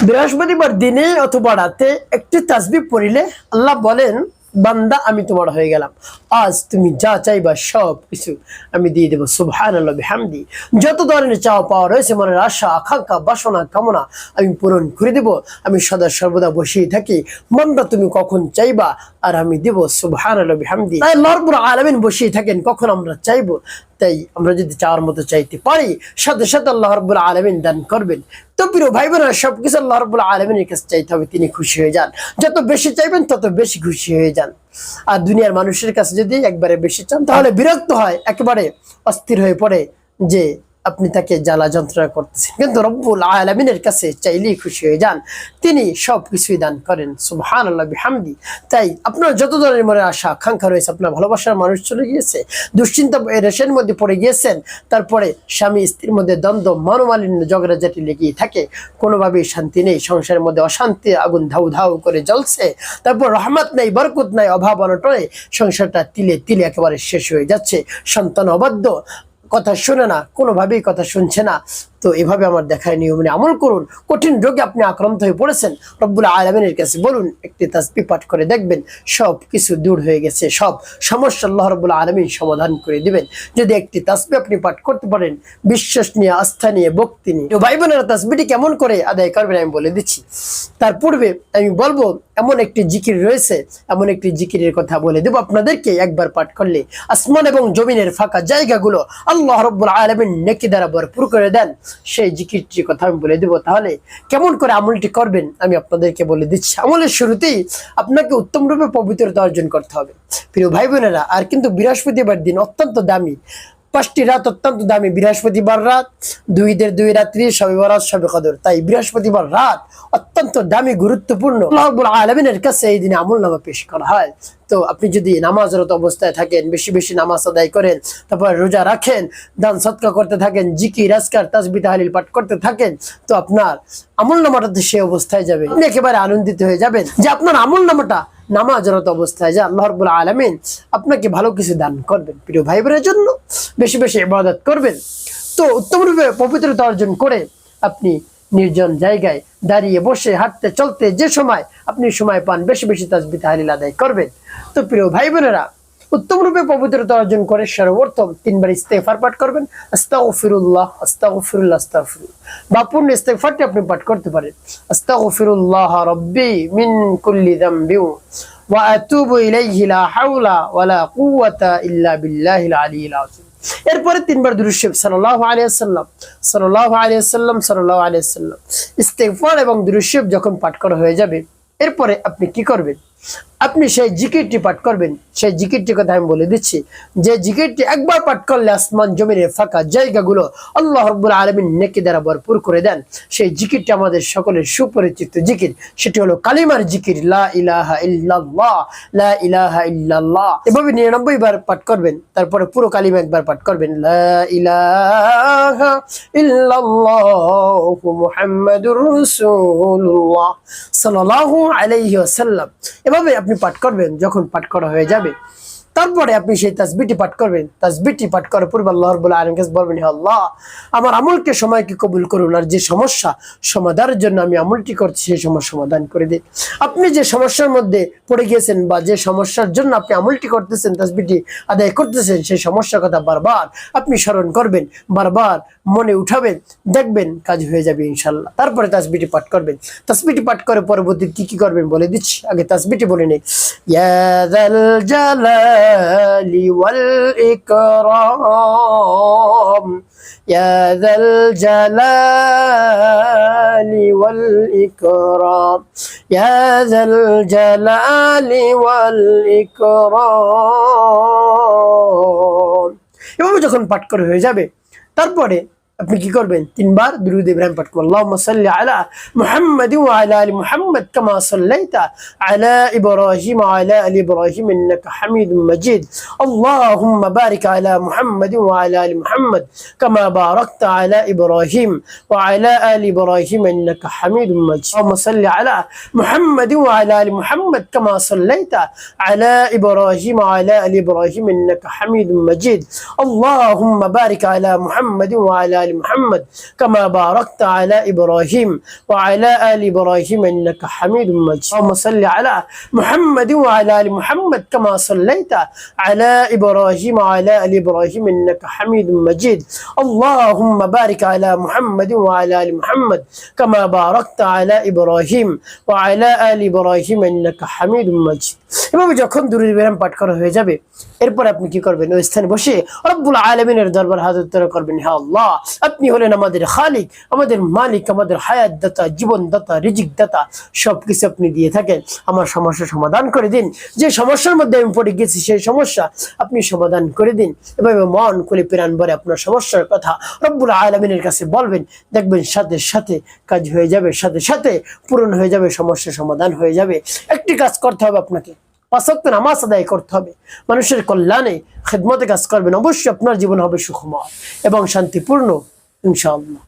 বৃহস্পতিবার দিনে অথবা রাতে একটি তাসবিহ পড়িলে আল্লাহ বলেন, বান্দা আমি তোমার হয়ে গেলাম, আজ তুমি যা চাইবা সব কিছু আমি দিয়ে দেবো। সুবহানাল্লাহ বিহামদি। যত ধরনের চাওয়া পাওয়া রয়েছে, মনের আশা আকাঙ্ক্ষা বাসনা কামনা আমি পূরণ করে দেব। আমি সদা সর্বদা বসেই থাকি, বান্দা তুমি কখন চাইবা আর আমি দেব। সুবহানাল্লাহ বিহামদি। তাই আল্লাহ রাব্বুল আলামিন বসেই থাকেন কখন আমরা চাইবো। তাই আমরা যদি চাওয়ার মতো চাইতে পারি, সাথে সাথে আল্লাহ রাব্বুল আলামিন দান করবেন। তো প্রিয় ভাই বোনেরা, সবকিছু আল্লাহ রাব্বুল আলামিনের কাছে চাইতে হবে, তিনি খুশি হয়ে যান। যত বেশি চাইবেন তত বেশি খুশি হয়ে যান। আর দুনিয়ার মানুষের কাছে যদি একবারে বেশি চান তাহলে বিরক্ত হয়, একেবারে অস্থির হয়ে পড়ে যে আপনি তাকে জ্বালা যন্ত্রণা করতেছেন। কিন্তু রব্বুল আলামিনের কাছে চাইলেই খুশি হয়ে যান, তিনি সবকিছুই দান করেন। সুবহানাল্লাহ বিহামদি। তাই আপনার যত ধরনের মনে আশা আকাঙ্ক্ষা রয়েছে, আপনার ভালোবাসার মানুষ চলে গিয়েছে, দুশ্চিন্তা রেশের মধ্যে পড়ে গিয়েছেন, তারপরে স্বামী স্ত্রীর মধ্যে দ্বন্দ্ব মনোমালিন্য ঝগড়াঝাটি লেগেই থাকে, কোনোভাবেই শান্তি নেই, সংসারের মধ্যে অশান্তি আগুন ধাউ ধাউ করে জ্বলছে, তারপর রহমত নাই, বরকত নাই, অভাব অনটনে সংসারটা তিলে তিলে একেবারে শেষ হয়ে যাচ্ছে, সন্তান অবাধ্য, কথা শুনে না, কোনোভাবেই কথা শুনছে না। তো এভাবে আমার দেখায় নিয়ম মেনে আমল করুন। কঠিন রোগে আপনি আক্রান্ত হয়ে পড়েছেন, রব্বুল আলামিনের কাছে বলুন, একটি তাসবিহ পাঠ করে দেখবেন সব কিছু দূর হয়ে গেছে, সব সমস্যা আল্লাহ রব্বুল আলামিন সমাধান করে দিবেন। যদি একটি তাসবিহ আপনি পাঠ করতে পারেন বিশ্বাস নিয়ে, আস্থা নিয়ে, ভক্তি নিয়ে। তো ভাই বোনেরা, তাসবিহটি কেমন করে আদায় করবেন আমি বলে দিচ্ছি। তার পূর্বে আমি বলবো, এমন একটি জিকির রয়েছে, এমন একটি জিকিরের কথা বলে দেব আপনাদেরকে, একবার পাঠ করলে আসমান এবং জমিনের ফাঁকা জায়গাগুলো আল্লাহ রব্বুল আলামিন নেকি দ্বারা ভরপুর করে দেন। সেই জিকিরটির কথা আমি বলে দেব। তাহলে কেমন করে আমলটি করবেন আমি আপনাদেরকে বলে দিচ্ছি। আমলের শুরুতেই আপনাকে উত্তম রূপে পবিত্রতা অর্জন করতে হবে প্রিয় ভাই বোনেরা। আর কিন্তু বৃহস্পতিবার দিন অত্যন্ত দামি, 5টি রাত অত্যন্ত দামি। বৃহস্পতিবার রাত, 2 রাত্রি, শবে বরাত, শবে কদর। তাই বৃহস্পতিবার রাত অত্যন্ত দামি, গুরুত্বপূর্ণ। আল্লাহ রাব্বুল আলামিনের কাছে এই দিনে আমলনামা পেশ করা হয়। তো আপনি যদি নামাজরত অবস্থায় থাকেন, বেশি বেশি নামাজ আদায় করেন, তারপর রোজা রাখেন, দান সদকা করতে থাকেন, জিকির আজকার তাসবিহ তাহলিল পাঠ করতে থাকেন, তো আপনার আমলনামাটা সে অবস্থায় যাবে, আপনি একেবারে আনন্দিত হয়ে যাবেন যে আপনার আমলনামাটা নামাজরত অবস্থায় যে আল্লাহ রাব্বুল আলামিন আপনাকে ভালো কিছু দান করবেন। প্রিয় ভাই বোনের জন্য বেশি বেশি ইবাদত করবেন। তো উত্তম রূপে পবিত্রতা অর্জন করে আপনি নির্জন জায়গায় দাঁড়িয়ে বসে হাঁটতে চলতে যে সময় আপনি সময় পান বেশি বেশি তাসবিহ তাহলিল আদায় করবেন। তো প্রিয় ভাই বোনেরা, উত্তম রূপে পবিত্রতা অর্জন করে সর্বপ্রথম 3 বার ইস্তেগফার পাঠ করবেন। আস্তাগফিরুল্লাহ আস্তাগফিরুল্লাহ আস্তাগফিরুল্লাহ। বা পূর্ণ ইস্তেগফারটি আপনি পাঠ করতে পারেন। আস্তাগফিরুল্লাহ রাব্বি মিন কুল্লি যামবি ওয়া আতুবু ইলাইহি লা হাওলা ওয়ালা কুওয়াতা ইল্লা বিল্লাহিল আলিয়্যিল আযীম। এরপরে 3 বার দুরূদ শরীফ সাল্লাল্লাহু আলাইহি ওয়াসাল্লাম সাল্লাল্লাহু আলাইহি ওয়াসাল্লাম সাল্লাল্লাহু আলাইহি ওয়াসাল্লাম। ইস্তেগফার এবং দুরূদ শরীফ যখন পাঠ করা হয়ে যাবে, এরপরে আপনি কি করবেন, আপনি সেই জিকিরটি পাঠ করবেন। সেই জিকিরটির কথা আমি বলে দিচ্ছি, যে জিকিরটি একবার পাঠ করলে আসমান জমিনের ফাঁকা জায়গাগুলো আল্লাহ রাব্বুল আলামিন নেকি দ্বারা ভরপুর করে দেন। সেই জিকিরটি আমাদের সকলের সুপরিচিত জিকির, সেটি হলো কালিমার জিকির, লা ইলাহা ইল্লাল্লাহ, লা ইলাহা ইল্লাল্লাহ। এভাবে 99 বার পাঠ করবেন, তারপরে পুরো কালিমা একবার পাঠ করবেন, লা ইলাহা ইল্লাল্লাহু মুহাম্মাদুর রাসূলুল্লাহ সাল্লাল্লাহু আলাইহি ওয়াসাল্লাম। এভাবে আপনি পাঠ করবেন। যখন পাঠ করা হয়ে যাবে, তারপরে আপনি সেই তাসবিহটি পাঠ করবেন। তাসবিহটি পাঠ করার পূর্বে আল্লাহ রাব্বুল আলামিনের কাছে বলবেন, হে আল্লাহ, আমার আমলকে সময়কে কবুল করুন, আর যে সমস্যা সমাধানের জন্য আমি আমলটি করছি সেই সমস্যা সমাধান করে দিন। আপনি যে সমস্যার মধ্যে পড়ে গিয়েছেন বা যে সমস্যার জন্য আপনি আমলটি করতেছেন, তাসবিহটি আদায় করতেছেন, সেই সমস্যার কথা বারবার আপনি স্মরণ করবেন, বারবার মনে উঠাবেন, দেখবেন কাজ হয়ে যাবে ইনশাআল্লাহ। তারপরে তাসবিহটি পাঠ করবেন। তাসবিহটি পাঠ করে পরবর্তী কি করবেন বলে দিচ্ছি। আগে তাসবিহটি বলে নেই, ইয়া যাল জালালি ওয়াল ইকরাম, ইয়া যাল জালালি ওয়াল ইকরাম, ইয়া যাল জালালি ওয়াল ইকরাম। এভাবে যখন পাঠ করে হয়ে যাবে, তারপরে আপনি কি করবেন, 3 বার দুরূদ ইব্রাহিম পাঠ করবেন। আল্লাহুম্মা সাল্লি আলা মুহাম্মাদ ওয়া আলা আলি মুহাম্মাদ কামা সাল্লাইতা আলা ইব্রাহিম ওয়া আলা আলি ইব্রাহিম ইন্নাকা হামিদুম মাজিদ। আল্লাহুম্মা বারিক আলা মুহাম্মাদ ওয়া আলা আলি মুহাম্মাদ কামা বারাকতা আলা ইব্রাহিম ওয়া আলা আলি ইব্রাহিম ইন্নাকা হামিদুম মাজিদ। আল্লাহুম্মা সাল্লি আলা মুহাম্মাদ ওয়া আলা আলি মুহাম্মাদ কামা সাল্লাইতা আলা ইব্রাহিম ওয়া আলা আলি ইব্রাহিম ইন্নাকা হামিদুম মাজিদ। আল্লাহুম্মা বারিক আলা মুহাম্মাদ ওয়া আলা آل محمد كما باركت على إبراهيم وعلى آل إبراهيم إنك حميد مجيد اللهم صل على محمد وعلى آل محمد كما صليت على إبراهيم وعلى آل إبراهيم إنك حميد مجيد اللهم بارك على محمد وعلى آل محمد كما باركت على إبراهيم وعلى آل إبراهيم إنك حميد مجيد এভাবে যখন দুরূদ বিরাম পাঠ করা হয়ে যাবে এরপর আপনি কি করবেন ওই স্থানে বসে রব্বুল আলামিনের দরবার হাত উত্তোলন করবেন হে আল্লাহ আপনি হলেন আমাদের খালিক আমাদের মালিক আমাদের হায়াত দাতা জীবন দাতা রিজিক দাতা সবকিছু আপনি দিয়ে থাকেন আমার সমস্যার সমাধান করে দিন যে সমস্যার মধ্যে আমি পড়ে গেছি সেই সমস্যা আপনি সমাধান করে দিন এভাবে মন খুলে প্রাণ ভরে আপনার সমস্যার কথা রব্বুল আলামিনের কাছে বলবেন দেখবেন সাথে সাথে কাজ হয়ে যাবে সাথে সাথে পূরণ হয়ে যাবে সমস্যার সমাধান হয়ে যাবে একটি কাজ করতে হবে আপনাকে 5 ওয়াক্ত নামাজ আদায় করতে হবে মানুষের কল্যাণে খিদমতে কাজ করবেন অবশ্যই আপনার জীবন হবে সুখময় এবং শান্তিপূর্ণ ইনশাআল্লাহ